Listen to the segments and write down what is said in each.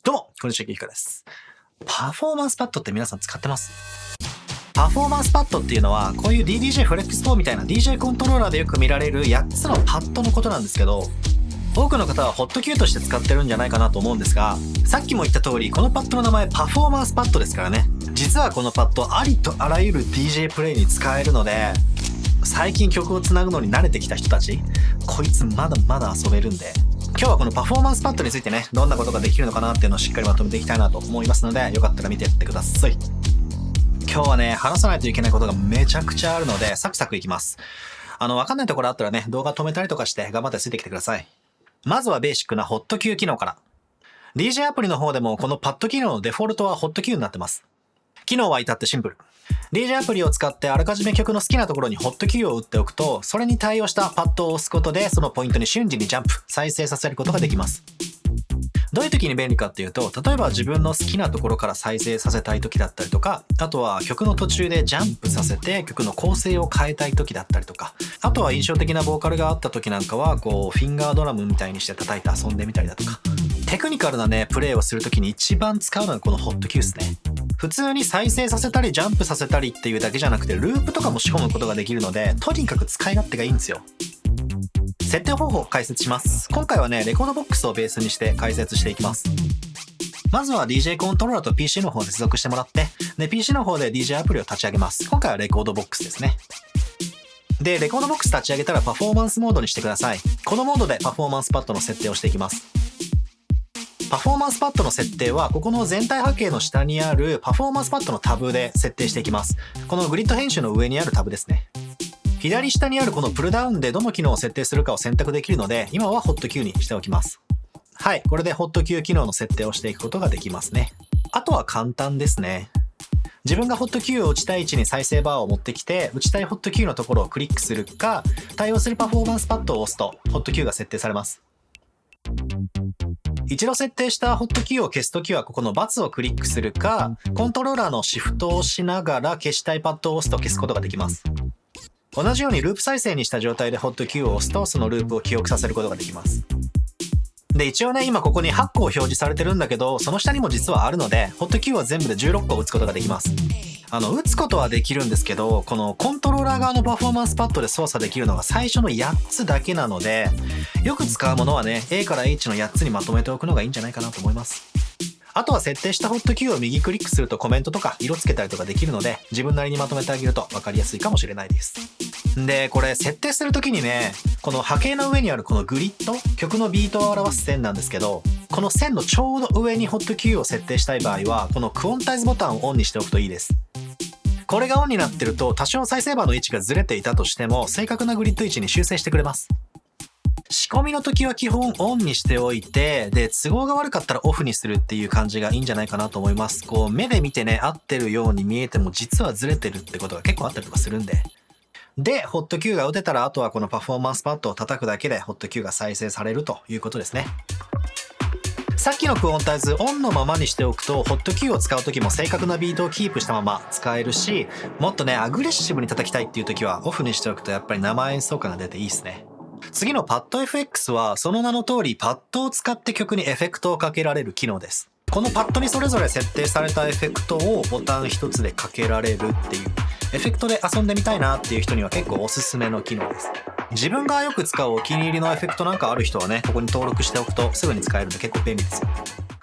どうも、こんにちは、ゆきかです。パフォーマンスパッドって皆さん使ってます？パフォーマンスパッドっていうのは、こういう DDJ フレックス4みたいな DJ コントローラーでよく見られる8つのパッドのことなんですけど、多くの方はホット Q として使ってるんじゃないかなと思うんですが、さっきも言った通り、このパッドの名前パフォーマンスパッドですからね。実はこのパッド、ありとあらゆる DJ プレイに使えるので、最近曲をつなぐのに慣れてきた人たち、こいつまだまだ遊べるんで、今日はこのパフォーマンスパッドについてね、どんなことができるのかなっていうのをしっかりまとめていきたいなと思いますので、よかったら見てやってください。今日はね、話さないといけないことがめちゃくちゃあるので、サクサクいきます。わかんないところあったらね、動画止めたりとかして頑張ってついてきてください。まずはベーシックなホット Q 機能から。DJ アプリの方でもこのパッド機能のデフォルトはホット Q になってます。機能は至ってシンプル。DJ アプリを使ってあらかじめ曲の好きなところにホット Q を打っておくと、それに対応したパッドを押すことで、そのポイントに瞬時にジャンプ、再生させることができます。どういう時に便利かっていうと、例えば自分の好きなところから再生させたい時だったりとか、あとは曲の途中でジャンプさせて曲の構成を変えたい時だったりとか、あとは印象的なボーカルがあった時なんかはこうフィンガードラムみたいにして叩いて遊んでみたりだとか、テクニカルなねプレイをする時に一番使うのがこのホット Q ですね。普通に再生させたりジャンプさせたりっていうだけじゃなくて、ループとかも仕込むことができるので、とにかく使い勝手がいいんですよ。設定方法を解説します。今回はね、レコードボックスをベースにして解説していきます。まずは DJ コントローラーと PC の方で接続してもらって、で PC の方で DJ アプリを立ち上げます。今回はレコードボックスですね。で、レコードボックス立ち上げたらパフォーマンスモードにしてください。このモードでパフォーマンスパッドの設定をしていきます。パフォーマンスパッドの設定は、ここの全体波形の下にあるパフォーマンスパッドのタブで設定していきます。このグリッド編集の上にあるタブですね。左下にあるこのプルダウンでどの機能を設定するかを選択できるので、今はホット Q にしておきます。はい、これでホット Q 機能の設定をしていくことができますね。あとは簡単ですね。自分がホット Q を打ちたい位置に再生バーを持ってきて、打ちたいホット Q のところをクリックするか、対応するパフォーマンスパッドを押すとホット Q が設定されます。一度設定したホット Q を消すときは、ここの×をクリックするか、コントローラーのシフトを押しながら消したいパッドを押すと消すことができます。同じようにループ再生にした状態でホット Q を押すと、そのループを記憶させることができます。で、一応ね、今ここに8個表示されてるんだけど、その下にも実はあるので、ホット Q は全部で16個打つことができます。打つことはできるんですけど、このコントローラー側のパフォーマンスパッドで操作できるのが最初の8つだけなので、よく使うものはね、A から H の8つにまとめておくのがいいんじゃないかなと思います。あとは設定したホット Q を右クリックするとコメントとか色つけたりとかできるので、自分なりにまとめてあげると分かりやすいかもしれないです。で、これ設定するときにね、この波形の上にあるこのグリッド、曲のビートを表す線なんですけど、この線のちょうど上にホット Q を設定したい場合は、このクオンタイズボタンをオンにしておくといいです。これがオンになってると、多少再生バーの位置がずれていたとしても、正確なグリッド位置に修正してくれます。仕込みの時は基本オンにしておいて、で、都合が悪かったらオフにするっていう感じがいいんじゃないかなと思います。こう、目で見てね、合ってるように見えても実はずれてるってことが結構あったりとかするんで。で、ホット Q が打てたら、あとはこのパフォーマンスパッドを叩くだけでホット Q が再生されるということですね。さっきのクオンタイズオンのままにしておくと、ホット Q を使う時も正確なビートをキープしたまま使えるし、もっとね、アグレッシブに叩きたいっていう時はオフにしておくとやっぱり生演奏感が出ていいですね。次のパッド FX はその名の通りパッドを使って曲にエフェクトをかけられる機能です。このパッドにそれぞれ設定されたエフェクトをボタン一つでかけられるっていう、エフェクトで遊んでみたいなっていう人には結構おすすめの機能です。自分がよく使うお気に入りのエフェクトなんかある人はね、ここに登録しておくとすぐに使えるんで結構便利ですよ。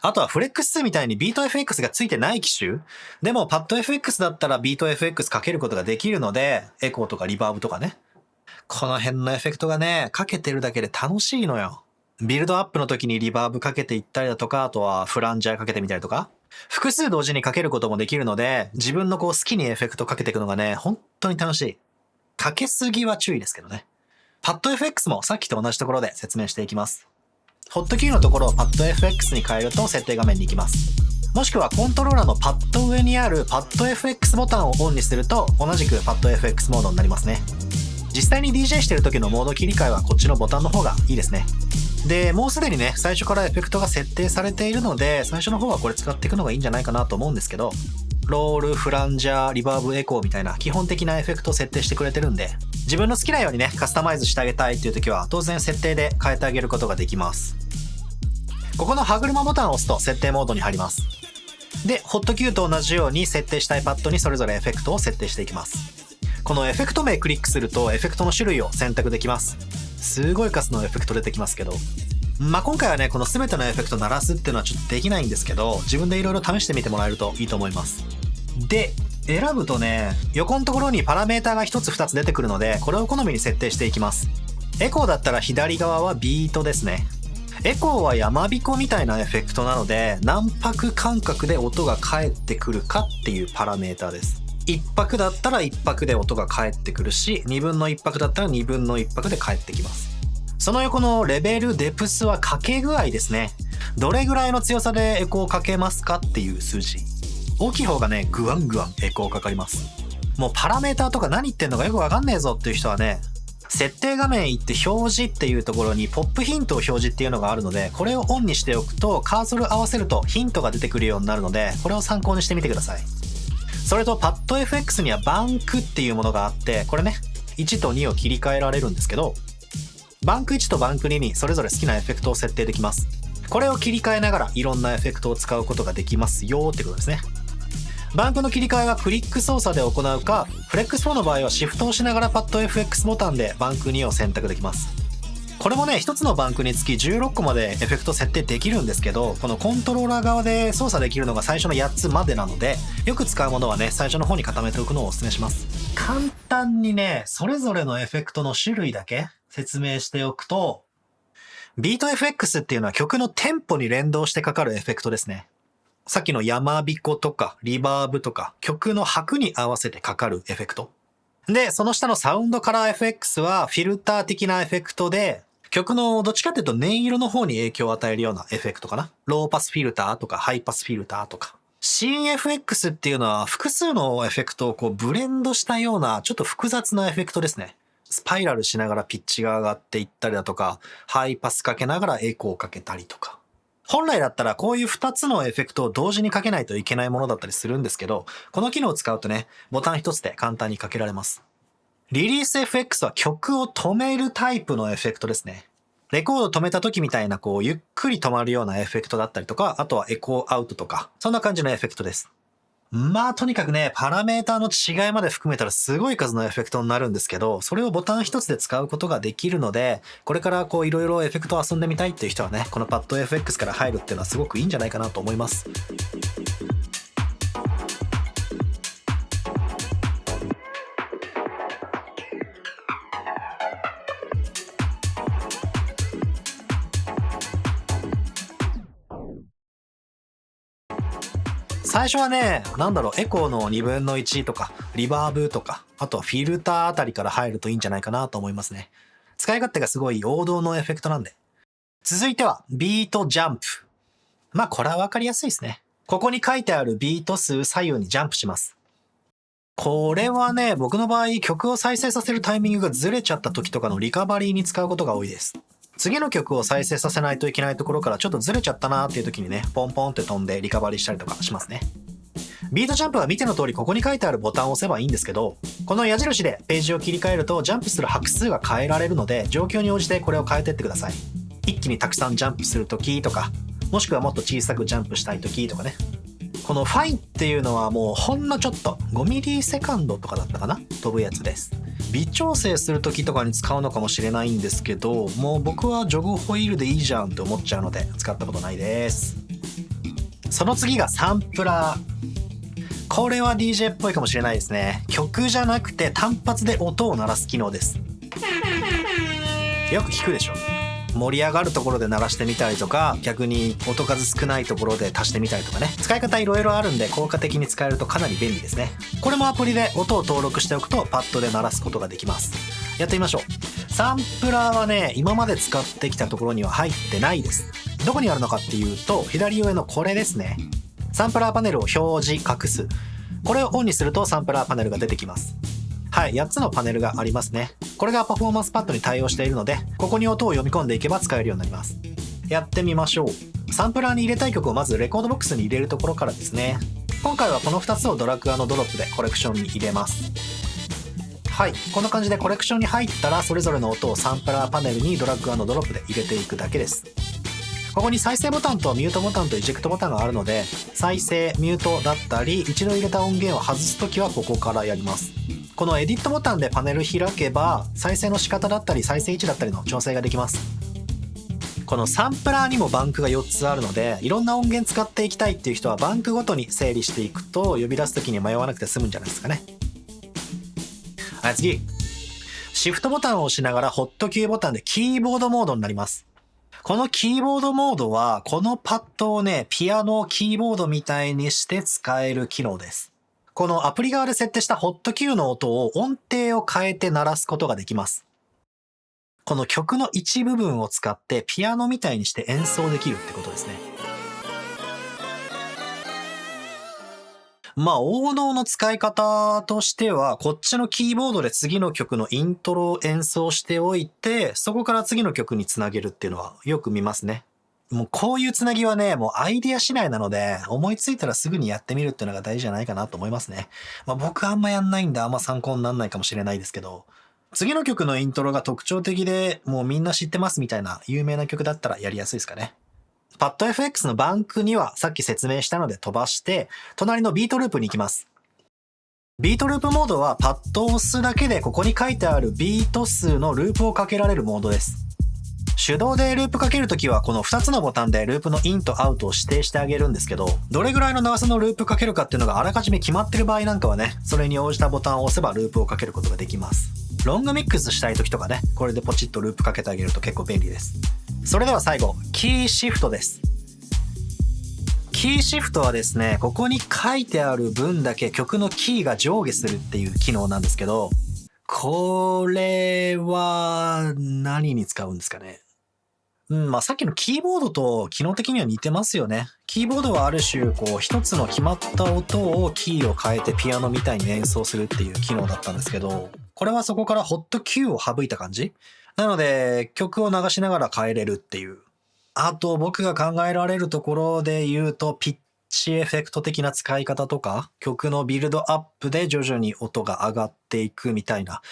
あとはフレックス2みたいにビート FX がついてない機種でもパッド FX だったらビート FX かけることができるので、エコーとかリバーブとかね、この辺のエフェクトがね、かけてるだけで楽しいのよ。ビルドアップの時にリバーブかけていったりだとか、あとはフランジャーかけてみたりとか、複数同時にかけることもできるので、自分のこう好きにエフェクトかけていくのがね、本当に楽しい。かけすぎは注意ですけどね。パッド FX もさっきと同じところで説明していきます。ホット Q のところをパッド FX に変えると設定画面に行きます。もしくはコントローラーのパッド上にあるパッド FX ボタンをオンにすると同じくパッド FX モードになりますね。実際に DJ してる時のモード切り替えはこっちのボタンの方がいいですね。で、もうすでにね、最初からエフェクトが設定されているので、最初の方はこれ使っていくのがいいんじゃないかなと思うんですけど、ロール、フランジャー、リバーブ、エコーみたいな基本的なエフェクトを設定してくれてるんで、自分の好きなようにね、カスタマイズしてあげたいっていう時は当然設定で変えてあげることができます。ここの歯車ボタンを押すと設定モードに入ります。で、ホット Q と同じように設定したいパッドにそれぞれエフェクトを設定していきます。このエフェクト名クリックするとエフェクトの種類を選択できます。すごい数のエフェクト出てきますけど、今回はね、この全てのエフェクト鳴らすっていうのはちょっとできないんですけど、自分でいろいろ試してみてもらえるといいと思います。で、選ぶとね、横のところにパラメータが1つ2つ出てくるので、これを好みに設定していきます。エコーだったら左側はビートですね。エコーは山彦みたいなエフェクトなので、何拍間隔で音が返ってくるかっていうパラメータです。1拍だったら1拍で音が返ってくるし、2分の1拍だったら2分の1拍で返ってきます。その横のレベル、デプスはかけ具合ですね。どれぐらいの強さでエコーをかけますかっていう数字。大きい方がね、グワングワンエコーかかります。もうパラメーターとか何言ってんのかよくわかんねえぞっていう人はね、設定画面行って表示っていうところにポップヒントを表示っていうのがあるので、これをオンにしておくとカーソル合わせるとヒントが出てくるようになるので、これを参考にしてみてください。それとパッド FX にはバンクっていうものがあって、これね、1と2を切り替えられるんですけど、バンク1とバンク2にそれぞれ好きなエフェクトを設定できます。これを切り替えながらいろんなエフェクトを使うことができますよってことですね。バンクの切り替えはクリック操作で行うか、フレックス4の場合はシフトをしながらパッド FX ボタンでバンク2を選択できます。これもね、1つのバンクにつき16個までエフェクト設定できるんですけど、このコントローラー側で操作できるのが最初の8つまでなので、よく使うものはね、最初の方に固めておくのをお勧めします。簡単にね、それぞれのエフェクトの種類だけ説明しておくと、ビート FX っていうのは曲のテンポに連動してかかるエフェクトですね。さっきの山彦とかリバーブとか曲の拍に合わせてかかるエフェクト。で、その下のサウンドカラー FX はフィルター的なエフェクトで、曲のどっちかっていうと音色の方に影響を与えるようなエフェクトかな。ローパスフィルターとかハイパスフィルターとか。CFX っていうのは複数のエフェクトをこうブレンドしたようなちょっと複雑なエフェクトですね。スパイラルしながらピッチが上がっていったりだとか、ハイパスかけながらエコーをかけたりとか。本来だったらこういう2つのエフェクトを同時にかけないといけないものだったりするんですけど、この機能を使うとね、ボタン1つで簡単にかけられます。リリース FX は曲を止めるタイプのエフェクトですね。レコード止めた時みたいなこうゆっくり止まるようなエフェクトだったりとか、あとはエコーアウトとか、そんな感じのエフェクトです。とにかくね、パラメーターの違いまで含めたらすごい数のエフェクトになるんですけど、それをボタン一つで使うことができるので、これからこういろいろエフェクトを遊んでみたいっていう人はね、このパッド FX から入るっていうのはすごくいいんじゃないかなと思います。最初はね、エコーの2分の1とか、リバーブとか、あとはフィルターあたりから入るといいんじゃないかなと思いますね。使い勝手がすごい王道のエフェクトなんで。続いては、ビートジャンプ。これはわかりやすいですね。ここに書いてあるビート数左右にジャンプします。これはね、僕の場合、曲を再生させるタイミングがずれちゃった時とかのリカバリーに使うことが多いです。次の曲を再生させないといけないところからちょっとずれちゃったなーっていう時にね、ポンポンって飛んでリカバリーしたりとかしますね。ビートジャンプは見ての通りここに書いてあるボタンを押せばいいんですけど、この矢印でページを切り替えるとジャンプする拍数が変えられるので、状況に応じてこれを変えてってください。一気にたくさんジャンプする時とか、もしくはもっと小さくジャンプしたい時とかね。このファインっていうのはもうほんのちょっと5ミリセカンドとかだったかな、飛ぶやつです。微調整する時とかに使うのかもしれないんですけど、もう僕はジョグホイールでいいじゃんって思っちゃうので使ったことないです。その次がサンプラー。これは DJ っぽいかもしれないですね。曲じゃなくて単発で音を鳴らす機能です。よく聞くでしょ。盛り上がるところで鳴らしてみたりとか、逆に音数少ないところで足してみたりとかね。使い方いろいろあるんで効果的に使えるとかなり便利ですね。これもアプリで音を登録しておくとパッドで鳴らすことができます。やってみましょう。サンプラーはね、今まで使ってきたところには入ってないです。どこにあるのかっていうと、左上のこれですね。サンプラーパネルを表示隠す。これをオンにするとサンプラーパネルが出てきます。はい、8つのパネルがありますね。これがパフォーマンスパッドに対応しているので、ここに音を読み込んでいけば使えるようになります。やってみましょう。サンプラーに入れたい曲をまずレコードボックスに入れるところからですね。今回はこの2つをドラッグ&ドロップでコレクションに入れます。はい、こんな感じでコレクションに入ったら、それぞれの音をサンプラーパネルにドラッグ&ドロップで入れていくだけです。ここに再生ボタンとミュートボタンとエジェクトボタンがあるので、再生、ミュートだったり、一度入れた音源を外すときはここからやります。このエディットボタンでパネル開けば、再生の仕方だったり再生位置だったりの調整ができます。このサンプラーにもバンクが4つあるので、いろんな音源使っていきたいっていう人はバンクごとに整理していくと呼び出すときに迷わなくて済むんじゃないですかね。はい、次。シフトボタンを押しながらホットキーボタンでキーボードモードになります。このキーボードモードは、このパッドをね、ピアノキーボードみたいにして使える機能です。このアプリ側で設定したホットキーの音を音程を変えて鳴らすことができます。この曲の一部分を使ってピアノみたいにして演奏できるってことですね。王道の使い方としては、こっちのキーボードで次の曲のイントロを演奏しておいて、そこから次の曲につなげるっていうのはよく見ますね。もうこういうつなぎはね、もうアイディア次第なので、思いついたらすぐにやってみるっていうのが大事じゃないかなと思いますね。僕あんまやんないんであんま参考にならないかもしれないですけど、次の曲のイントロが特徴的で、もうみんな知ってますみたいな有名な曲だったらやりやすいですかね。パッド FX のバンクにはさっき説明したので飛ばして、隣のビートループに行きます。ビートループモードはパッドを押すだけでここに書いてあるビート数のループをかけられるモードです。手動でループかけるときはこの2つのボタンでループのインとアウトを指定してあげるんですけど、どれぐらいの長さのループかけるかっていうのがあらかじめ決まってる場合なんかはね、それに応じたボタンを押せばループをかけることができます。ロングミックスしたいときとかね、これでポチッとループかけてあげると結構便利です。それでは最後、キーシフトです。キーシフトはですね、ここに書いてある分だけ曲のキーが上下するっていう機能なんですけど、これは何に使うんですかね。さっきのキーボードと機能的には似てますよね。キーボードはある種一つの決まった音をキーを変えてピアノみたいに演奏するっていう機能だったんですけど、これはそこからホットキューを省いた感じなので、曲を流しながら変えれるっていう。あと僕が考えられるところで言うと、ピッチエフェクト的な使い方とか、曲のビルドアップで徐々に音が上がっていくみたいな、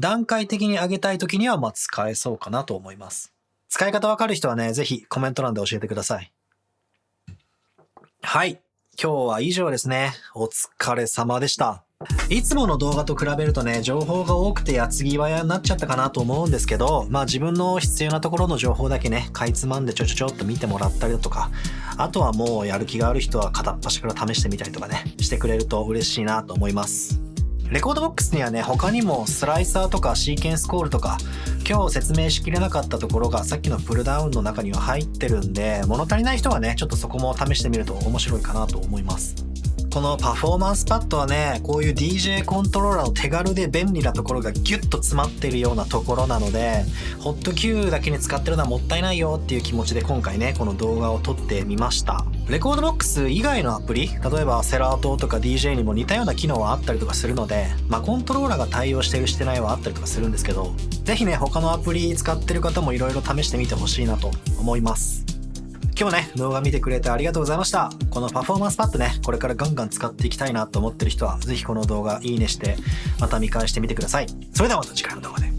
段階的に上げたい時には使えそうかなと思います。使い方わかる人はね、ぜひコメント欄で教えてください。はい。今日は以上ですね。お疲れ様でした。いつもの動画と比べるとね、情報が多くて矢継ぎ早になっちゃったかなと思うんですけど、自分の必要なところの情報だけね、かいつまんでちょっと見てもらったりだとか、あとはもうやる気がある人は片っ端から試してみたりとかね、してくれると嬉しいなと思います。レコードボックスにはね、他にもスライサーとかシーケンスコールとか、今日説明しきれなかったところがさっきのプルダウンの中には入ってるんで、物足りない人はね、ちょっとそこも試してみると面白いかなと思います。このパフォーマンスパッドはね、こういう DJ コントローラーの手軽で便利なところがギュッと詰まっているようなところなので、ホット Q だけに使ってるのはもったいないよっていう気持ちで今回ね、この動画を撮ってみました。レコードボックス以外のアプリ、例えばセラートとか DJ にも似たような機能はあったりとかするので、コントローラーが対応してるしてないはあったりとかするんですけど、ぜひね、他のアプリ使ってる方もいろいろ試してみてほしいなと思います。今日ね、動画見てくれてありがとうございました。このパフォーマンスパッドね、これからガンガン使っていきたいなと思ってる人は、ぜひこの動画いいねして、また見返してみてください。それではまた次回の動画で。